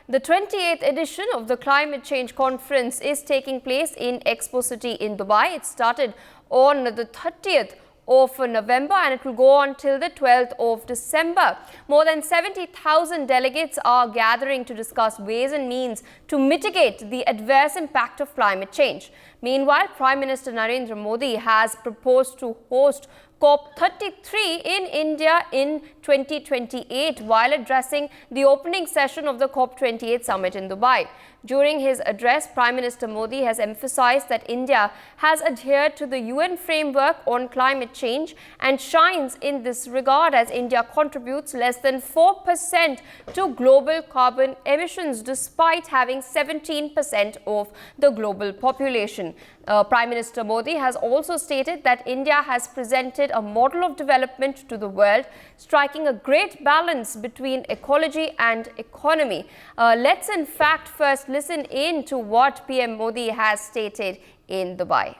The 28th edition of the Climate Change Conference is taking place in Expo City in Dubai. It started on the 30th of November and it will go on till the 12th of December. More than 70,000 delegates are gathering to discuss ways and means to mitigate the adverse impact of climate change. Meanwhile, Prime Minister Narendra Modi has proposed to host COP33 in India in 2028 while addressing the opening session of the COP28 summit in Dubai. During his address, Prime Minister Modi has emphasized that India has adhered to the UN framework on climate change and shines in this regard as India contributes less than 4% to global carbon emissions despite having 17% of the global population. Prime Minister Modi has also stated that India has presented a model of development to the world, striking a great balance between ecology and economy. Let's in fact first listen in to what PM Modi has stated in Dubai.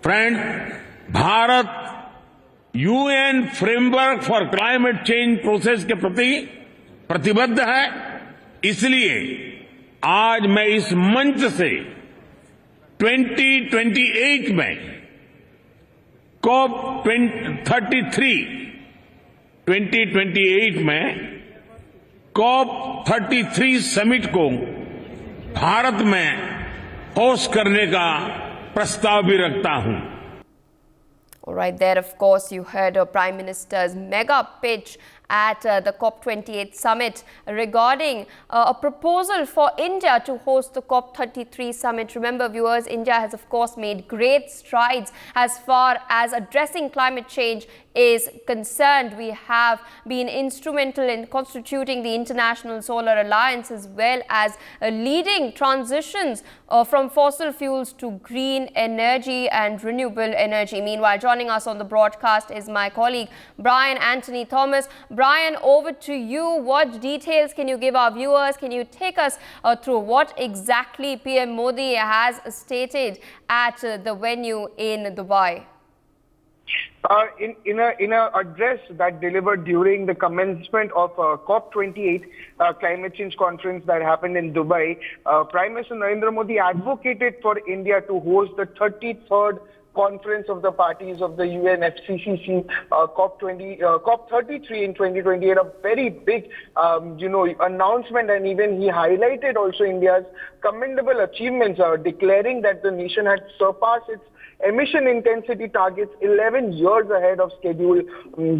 Friend, Bharat UN framework for climate change process के प्रति प्रतिबद्ध है, इसलिए आज मैं इस मंच से 2028 में COP33 में COP33 समिट को भारत में होस्ट करने का प्रस्ताव भी रखता हूं. All right, there of course you heard Prime Minister's mega pitch at the COP28 summit regarding a proposal for India to host the COP33 summit. Remember viewers, India has of course made great strides as far as addressing climate change is concerned. We have been instrumental in constituting the International Solar Alliance as well as leading transitions from fossil fuels to green energy and renewable energy. Meanwhile, joining us on the broadcast is my colleague Brian Anthony Thomas. Brian, over to you. What details can you give our viewers? Can you take us through what exactly PM Modi has stated at the venue in Dubai? In an address that delivered during the commencement of COP28 climate change conference that happened in Dubai, Prime Minister Narendra Modi advocated for India to host the 33rd conference of the parties of the UNFCCC COP33 in 2028, a very big announcement, and even he highlighted also India's commendable achievements, declaring that the nation had surpassed its emission intensity targets 11 years ahead of schedule,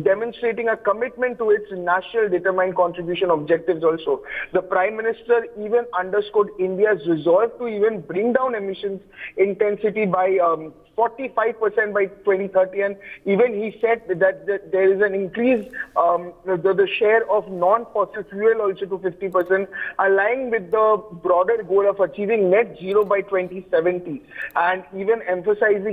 demonstrating a commitment to its national determined contribution objectives also. The Prime Minister even underscored India's resolve to even bring down emissions intensity by 45% by 2030, and even he said that there is an increase the share of non-fossil fuel also to 50%, aligning with the broader goal of achieving net zero by 2070, and he even emphasized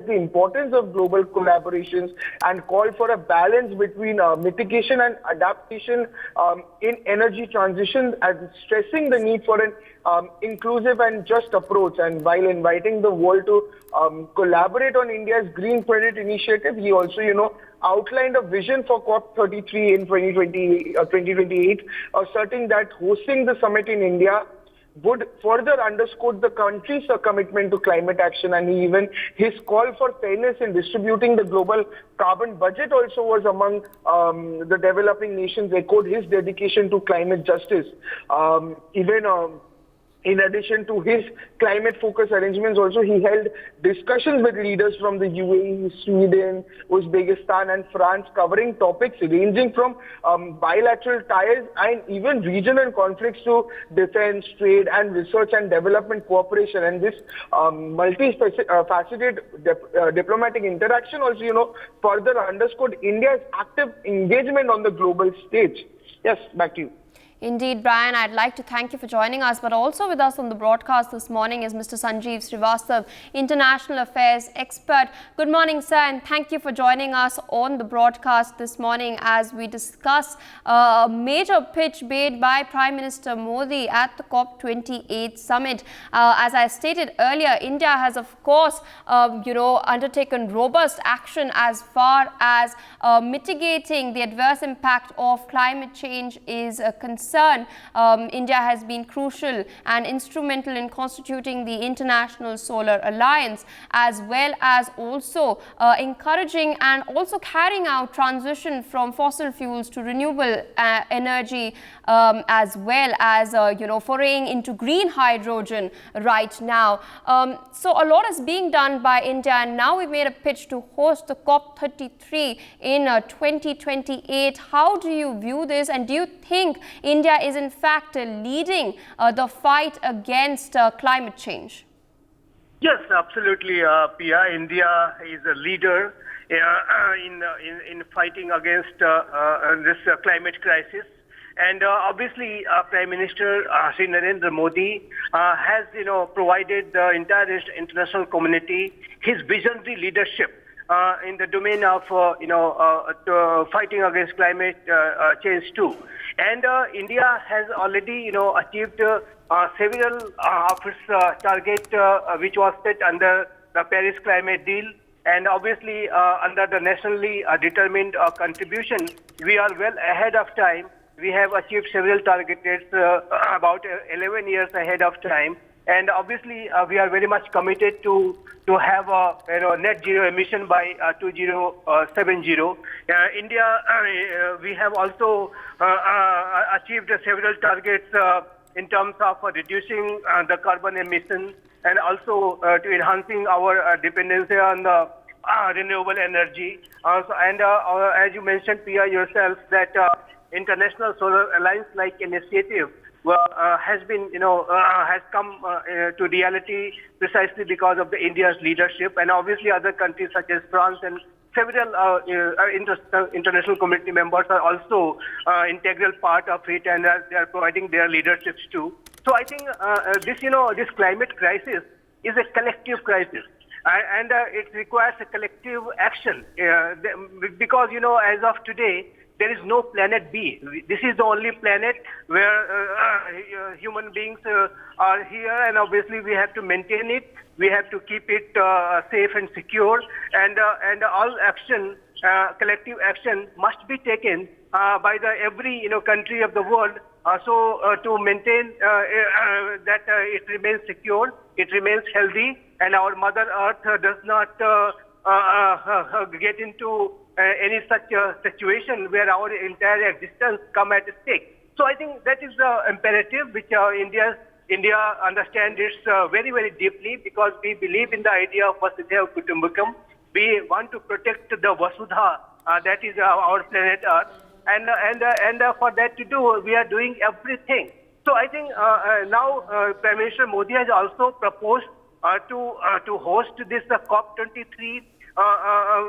the importance of global collaborations and called for a balance between mitigation and adaptation in energy transition, and stressing the need for an inclusive and just approach. And while inviting the world to collaborate on India's Green Credit Initiative, he also, outlined a vision for COP33 in 2028, asserting that hosting the summit in India would further underscore the country's commitment to climate action, and even his call for fairness in distributing the global carbon budget also was among the developing nations, echoed his dedication to climate justice. In addition to his climate-focused arrangements, also he held discussions with leaders from the UAE, Sweden, Uzbekistan and France, covering topics ranging from bilateral ties and even regional conflicts to defense, trade and research and development cooperation. And this multifaceted diplomatic interaction also, further underscored India's active engagement on the global stage. Yes, back to you. Indeed, Brian, I'd like to thank you for joining us, but also with us on the broadcast this morning is Mr. Sanjeev Srivastav, International Affairs expert. Good morning, sir, and thank you for joining us on the broadcast this morning as we discuss a major pitch made by Prime Minister Modi at the COP28 summit. As I stated earlier, India has, of course, undertaken robust action as far as mitigating the adverse impact of climate change is concerned. concern. India has been crucial and instrumental in constituting the International Solar Alliance, as well as also encouraging and also carrying out transition from fossil fuels to renewable energy, as well as foraying into green hydrogen right now. So a lot is being done by India, and now we made a pitch to host the COP33 in 2028. How do you view this, and do you think India is in fact leading the fight against climate change? Yes, absolutely, Pia. India is a leader in fighting against this climate crisis. And obviously, Prime Minister Sri Narendra Modi has, provided the entire international community his visionary leadership in the domain of, fighting against climate change too. And India has already, achieved several of its target which was set under the Paris Climate Deal. And obviously, under the nationally determined contribution, we are well ahead of time. We have achieved several targets about 11 years ahead of time. And obviously, we are very much committed to have a net zero emission by 2070. India, we have also achieved several targets in terms of reducing the carbon emission, and also to enhancing our dependency on the renewable energy. As you mentioned, Pia, yourself, that International Solar Alliance like initiative has been, has come to reality precisely because of the India's leadership, and obviously other countries such as France and several international community members are also integral part of it, and they are providing their leaderships too. So I think this climate crisis is a collective crisis. And it requires a collective action because, as of today, there is no planet B. This is the only planet where human beings are here, and obviously we have to maintain it. We have to keep it safe and secure, and all action, collective action, must be taken by every country of the world. So to maintain that it remains secure, it remains healthy, and our Mother Earth does not get into any such situation where our entire existence come at stake. So I think that is the imperative which India understands this very, very deeply, because we believe in the idea of Vasudhaiva Kutumbakam. We want to protect the Vasudha, that is our planet Earth. And for that to do, we are doing everything. So I think now Prime Minister Modi has also proposed to host this COP23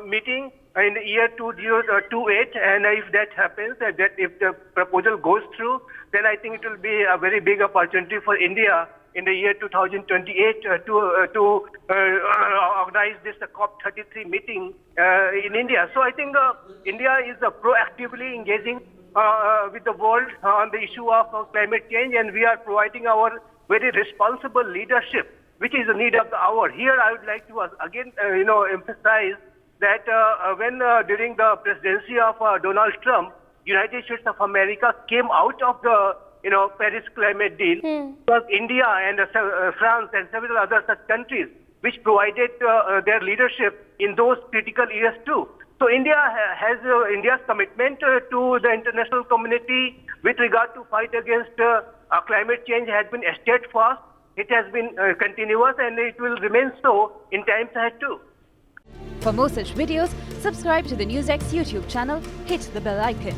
meeting in the year 2028, and if that happens, that if the proposal goes through, then I think it will be a very big opportunity for India in the year 2028 to organize this COP33 meeting in India. So I think India is proactively engaging with the world on the issue of climate change, and we are providing our very responsible leadership, which is the need of the hour. Here I would like to again emphasize that when during the presidency of Donald Trump, United States of America came out of the Paris Climate Deal, because India and France and several other such countries which provided their leadership in those critical years too. So India has India's commitment to the international community with regard to fight against climate change has been steadfast. It has been continuous, and it will remain so in times ahead too. For more such videos, subscribe to the NewsX YouTube channel, hit the bell icon.